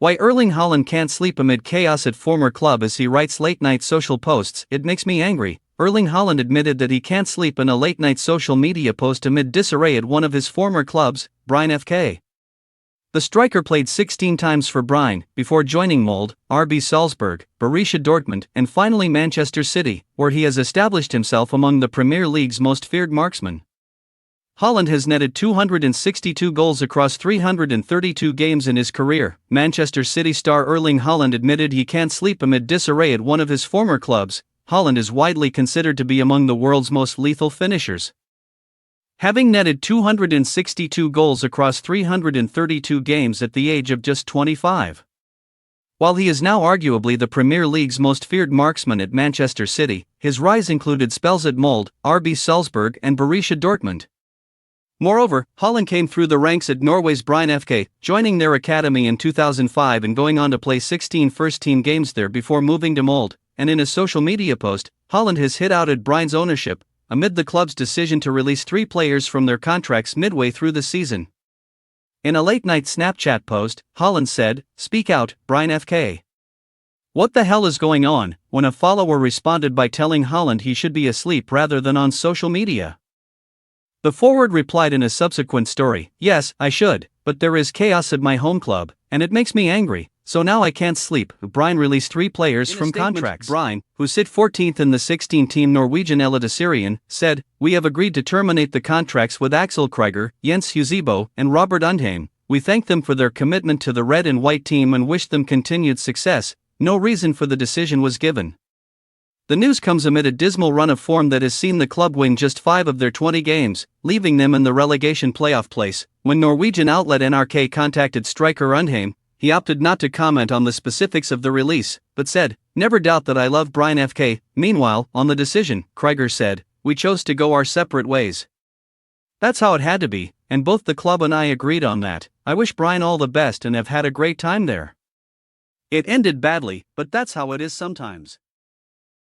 Why Erling Haaland can't sleep amid chaos at former club. As he writes late-night social posts, "It makes me angry." Erling Haaland admitted that he can't sleep in a late-night social media post amid disarray at one of his former clubs, Brighton FK. The striker played 16 times for Brighton, before joining Molde, RB Salzburg, Borussia Dortmund, and finally Manchester City, where he has established himself among the Premier League's most feared marksmen. Haaland has netted 262 goals across 332 games in his career. Manchester City star Erling Haaland admitted he can't sleep amid disarray at one of his former clubs. Haaland is widely considered to be among the world's most lethal finishers, having netted 262 goals across 332 games at the age of just 25. While he is now arguably the Premier League's most feared marksman at Manchester City, his rise included spells at Molde, RB Salzburg, and Borussia Dortmund. Moreover, Haaland came through the ranks at Norway's Brighton FK, joining their academy in 2005 and going on to play 16 first-team games there before moving to Molde. And in a social media post, Haaland has hit out at Brighton's ownership, amid the club's decision to release 3 players from their contracts midway through the season. In a late-night Snapchat post, Haaland said, "Speak out, Brighton FK. What the hell is going on?" when a follower responded by telling Haaland he should be asleep rather than on social media. The forward replied in a subsequent story, "Yes, I should, but there is chaos at my home club, and it makes me angry, so now I can't sleep." Brighton released 3 players from contracts. Brighton, who sit 14th in the 16-team Norwegian Eliteserien, said, "We have agreed to terminate the contracts with Axel Krieger, Jens Husebo, and Robert Undheim. We thank them for their commitment to the red and white team and wish them continued success." No reason for the decision was given. The news comes amid a dismal run of form that has seen the club win just 5 of their 20 games, leaving them in the relegation playoff place. When Norwegian outlet NRK contacted striker Undheim, he opted not to comment on the specifics of the release, but said, "Never doubt that I love Brighton FK." Meanwhile, on the decision, Krieger said, "We chose to go our separate ways. That's how it had to be, and both the club and I agreed on that. I wish Brighton all the best and have had a great time there. It ended badly, but that's how it is sometimes."